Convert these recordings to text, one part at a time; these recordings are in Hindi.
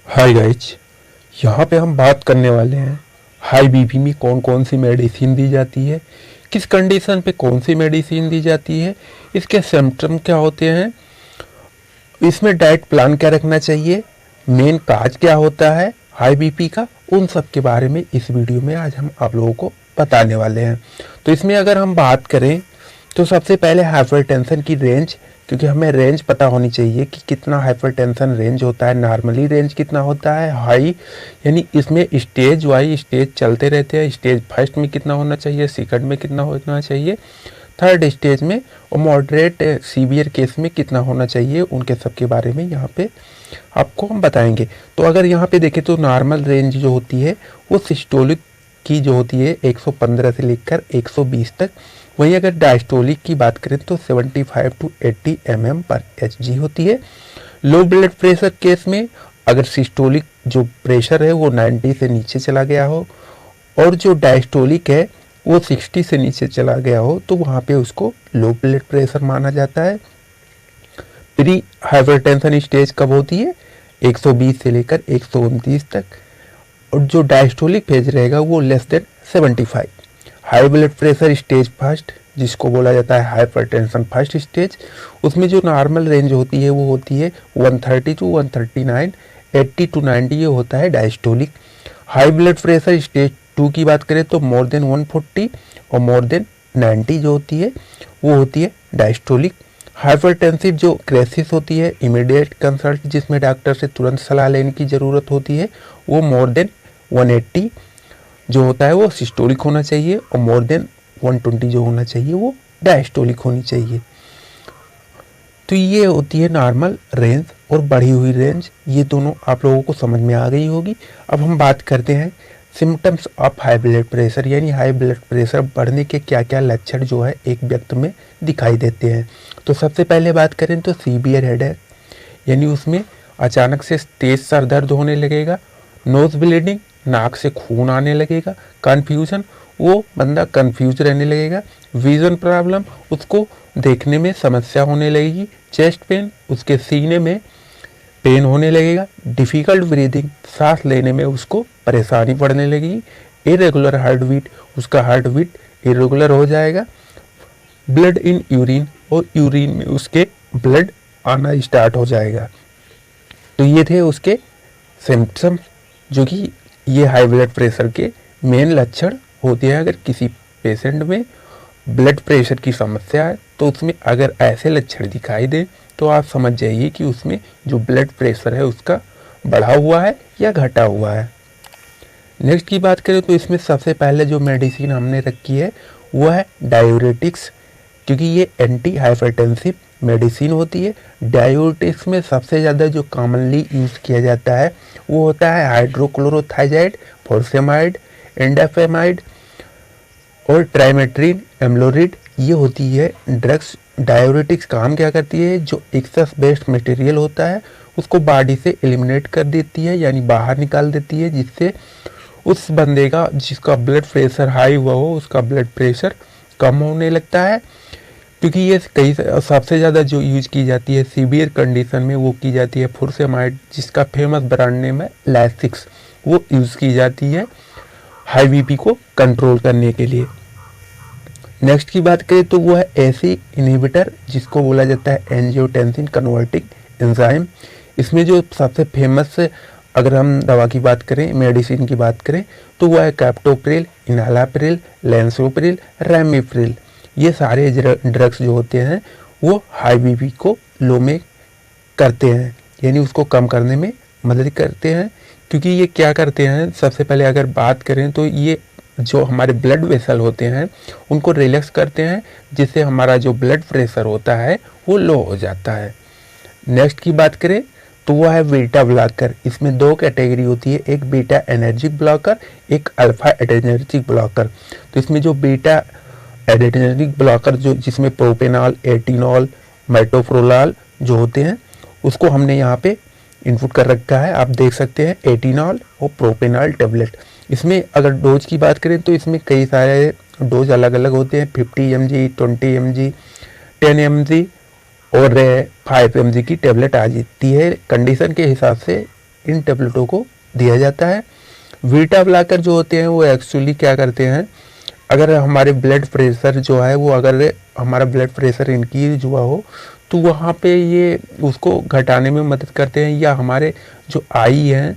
हाय गाइज, यहाँ पे हम बात करने वाले हैं हाई बीपी में कौन कौन सी मेडिसिन दी जाती है, किस कंडीशन पे कौन सी मेडिसिन दी जाती है, इसके सिम्टम क्या होते हैं, इसमें डाइट प्लान क्या रखना चाहिए, मेन काज क्या होता है हाई बीपी का, उन सब के बारे में इस वीडियो में आज हम आप लोगों को बताने वाले हैं। तो इसमें अगर हम बात करें तो सबसे पहले हाइपरटेंशन की रेंज, क्योंकि हमें रेंज पता होनी चाहिए कि कितना हाइपरटेंशन रेंज होता है, नॉर्मली रेंज कितना होता है, हाई यानी इसमें स्टेज वाइज स्टेज चलते रहते हैं, स्टेज फर्स्ट में कितना होना चाहिए, सेकंड में कितना होना चाहिए, थर्ड स्टेज में और मॉडरेट सीवियर केस में कितना होना चाहिए, उनके सब के बारे में यहाँ पे आपको हम बताएंगे। तो अगर यहाँ पे देखें तो नॉर्मल रेंज जो होती है वो सिस्टोलिक की जो होती है 115 से लेकर 120 तक, वहीं अगर डायस्टोलिक की बात करें तो 75 टू 80 mm/Hg होती है। लो ब्लड प्रेशर केस में अगर सिस्टोलिक जो प्रेशर है वो 90 से नीचे चला गया हो और जो डायस्टोलिक है वो 60 से नीचे चला गया हो तो वहाँ पे उसको लो ब्लड प्रेशर माना जाता है। प्री हाइपरटेंशन स्टेज कब होती है, 120 से लेकर 129 तक, और जो डायस्टोलिक फेज रहेगा वो less than 75। High blood pressure stage first जिसको बोला जाता है हाइपरटेंशन फर्स्ट स्टेज, उसमें जो नॉर्मल रेंज होती है वो होती है 130 टू 139, 80 टू 90 ये होता है diastolic. High blood pressure stage 2 की बात करें तो मोर देन 140 और मोर देन 90 जो होती है वो होती है डायस्टोलिक। हाइपरटेंसिव जो क्राइसिस होती है, इमीडिएट कंसल्ट जिसमें डॉक्टर से तुरंत सलाह लेने की ज़रूरत होती है, वो मोर देन 180 जो होता है वो सिस्टोलिक होना चाहिए और मोर देन 120 जो होना चाहिए वो डायस्टोलिक होनी चाहिए। तो ये होती है नॉर्मल रेंज और बढ़ी हुई रेंज, ये दोनों आप लोगों को समझ में आ गई होगी। अब हम बात करते हैं symptoms of high blood pressure, यानी हाई ब्लड प्रेशर बढ़ने के क्या क्या लक्षण जो है एक व्यक्ति में दिखाई देते हैं। तो सबसे पहले बात करें तो सीवियर हेडेक, यानी उसमें अचानक से तेज सर दर्द होने लगेगा, नोज ब्लीडिंग नाक से खून आने लगेगा, कन्फ्यूजन वो बंदा कन्फ्यूज रहने लगेगा, विजन प्रॉब्लम उसको देखने में समस्या होने लगेगी, चेस्ट पेन उसके सीने में पेन होने लगेगा, डिफ़िकल्ट ब्रीदिंग सांस लेने में उसको परेशानी पड़ने लगेगी, इरेगुलर हार्ट बीट उसका हार्ट बीट इरेगुलर हो जाएगा, ब्लड इन यूरिन और यूरिन में उसके ब्लड आना स्टार्ट हो जाएगा। तो ये थे उसके सिम्टम्स जो कि ये हाई ब्लड प्रेशर के मेन लक्षण होते हैं। अगर किसी पेशेंट में ब्लड प्रेशर की समस्या है तो उसमें अगर ऐसे लक्षण दिखाई दे तो आप समझ जाइए कि उसमें जो ब्लड प्रेशर है उसका बढ़ा हुआ है या घटा हुआ है। नेक्स्ट की बात करें तो इसमें सबसे पहले जो मेडिसिन हमने रखी है वो है डायूरेटिक्स, क्योंकि ये एंटी हाइपरटेंसिव मेडिसिन होती है। डायूरेटिक्स में सबसे ज़्यादा जो कॉमनली यूज़ किया जाता है वो होता है हाइड्रोक्लोरोथाइजाइड, फॉर्सेमाइड, एंडाफेमाइड और ट्राइमेट्रिन एम्लोरिड, ये होती है ड्रग्स। डायूरेटिक्स काम क्या करती है, जो एक्सेस बेस्ड मटेरियल होता है उसको बॉडी से एलिमिनेट कर देती है, यानी बाहर निकाल देती है, जिससे उस बंदे का जिसका ब्लड प्रेशर हाई हुआ हो उसका ब्लड प्रेशर कम होने लगता है। क्योंकि ये कई सबसे ज़्यादा जो यूज की जाती है सीवियर कंडीशन में वो की जाती है फुरसेमाइड, जिसका फेमस ब्रांड नेम है लैसिक्स, वो यूज़ की जाती है हाई बीपी को कंट्रोल करने के लिए। नेक्स्ट की बात करें तो वो है एसी इनहिबिटर, जिसको बोला जाता है एंजियोटेंसिन कन्वर्टिंग एंजाइम। इसमें जो सबसे फेमस अगर हम दवा की बात करें, मेडिसिन की बात करें तो वो है कैप्टोप्रिल, इनहालाप्रिल, लेंसोप्रिल, रैमिप्रिल। ये सारे ड्रग्स जो होते हैं वो हाई बीपी को लो में करते हैं, यानी उसको कम करने में मदद करते हैं। क्योंकि ये क्या करते हैं, सबसे पहले अगर बात करें तो ये जो हमारे ब्लड वेसल होते हैं उनको रिलैक्स करते हैं, जिससे हमारा जो ब्लड प्रेशर होता है वो लो हो जाता है। नेक्स्ट की बात करें तो वो है बीटा ब्लॉकर। इसमें दो कैटेगरी होती है, एक बीटा एनर्जिक ब्लॉकर, एक अल्फा एडर्जिक ब्लॉकर। तो इसमें जो बीटा एडर्जिक ब्लॉकर जो जिसमें प्रोपेनॉल, एटिनॉल, मेटोप्रोलाल जो होते हैं उसको हमने यहाँ पे इनपुट कर रखा है, आप देख सकते हैं एटिनॉल और प्रोपेनॉल टेबलेट। इसमें अगर डोज की बात करें तो इसमें कई सारे डोज अलग अलग होते हैं, 50 mg, 20 mg, 10 mg और 5 mg की टेबलेट आ जाती है। कंडीशन के हिसाब से इन टेबलेटों को दिया जाता है। बीटा ब्लॉकर जो होते हैं वो एक्चुअली क्या करते हैं, अगर हमारे ब्लड प्रेशर जो है वो अगर हमारा ब्लड प्रेशर इंक्रीज हुआ हो तो वहाँ पे ये उसको घटाने में मदद करते हैं, या हमारे जो आई है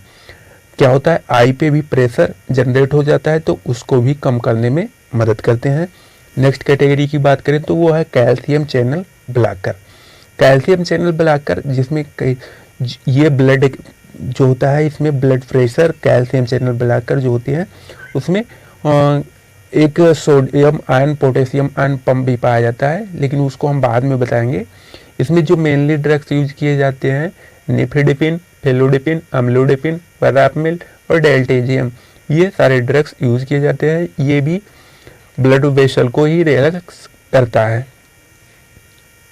क्या होता है आई पे भी प्रेशर जनरेट हो जाता है तो उसको भी कम करने में मदद करते हैं। नेक्स्ट कैटेगरी की बात करें तो वो है calcium channel blocker. Calcium channel blocker जिसमें ये ब्लड जो होता है इसमें blood pressure calcium channel blocker जो होती है उसमें एक sodium ion potassium ion pump भी पाया जाता है, लेकिन उसको हम बाद में बताएंगे। इसमें जो मेनली ड्रग्स यूज किए जाते हैं निफेडिपिन, फेलोडिपिन, अम्लोडिपिन, वर्रापमिल और डेल्टेजियम, ये सारे ड्रग्स यूज किए जाते हैं। ये भी ब्लड वेसल को ही रिलैक्स करता है।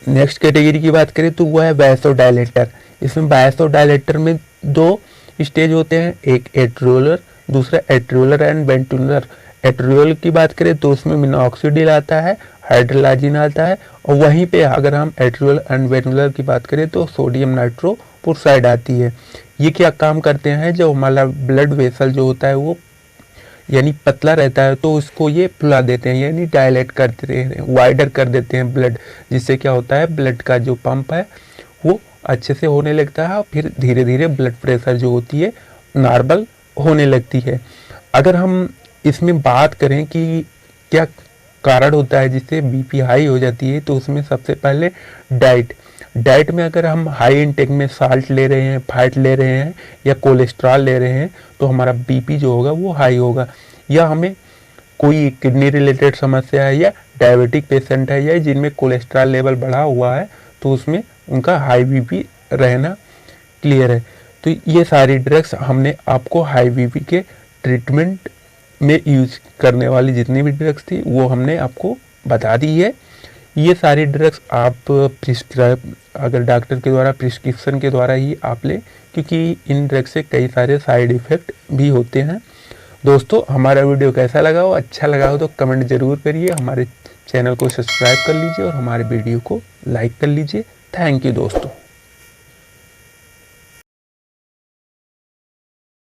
नेक्स्ट कैटेगरी की बात करें तो वो है वैसोडायलेटर। इसमें वैसोडायलेटर में 2 स्टेज होते हैं, एक एट्रियोलर, दूसरा एट्रियोलर एंड वेंट्रुलर। एट्रियोल की बात करें तो उसमें मिनॉक्सिडिल आता है, हाइड्रोलाजिन आता है, और वहीं पे अगर हम एट्रियोल एंड वेंट्रुलर की बात करें तो सोडियम नाइट्रोपोसाइड आती है। ये क्या काम करते हैं, जो हमारा ब्लड वेसल जो होता है वो यानी पतला रहता है तो उसको ये फुला देते हैं, यानी डायलेट करते हैं, वाइडर कर देते हैं ब्लड, जिससे क्या होता है ब्लड का जो पंप है वो अच्छे से होने लगता है और फिर धीरे धीरे ब्लड प्रेशर जो होती है नॉर्मल होने लगती है। अगर हम इसमें बात करें कि क्या कारण होता है जिससे बीपी हाई हो जाती है, तो उसमें सबसे पहले डाइट में अगर हम हाई इंटेक में साल्ट ले रहे हैं, फैट ले रहे हैं या कोलेस्ट्रॉल ले रहे हैं तो हमारा बीपी जो होगा वो हाई होगा। या हमें कोई किडनी रिलेटेड समस्या है या डायबिटिक पेशेंट है या जिनमें कोलेस्ट्रॉल लेवल बढ़ा हुआ है तो उसमें उनका हाई बीपी रहना क्लियर है। तो ये सारी ड्रग्स हमने आपको हाई बीपी के ट्रीटमेंट में यूज करने वाली जितनी भी ड्रग्स थी वो हमने आपको बता दी है। ये सारी ड्रग्स आप प्रिस्क्राइब अगर डॉक्टर के द्वारा प्रिस्क्रिप्शन के द्वारा ही आप लें, क्योंकि इन ड्रग्स से कई सारे साइड इफ़ेक्ट भी होते हैं। दोस्तों हमारा वीडियो कैसा लगा हो, अच्छा लगा हो तो कमेंट ज़रूर करिए, हमारे चैनल को सब्सक्राइब कर लीजिए और हमारे वीडियो को लाइक कर लीजिए। थैंक यू दोस्तों।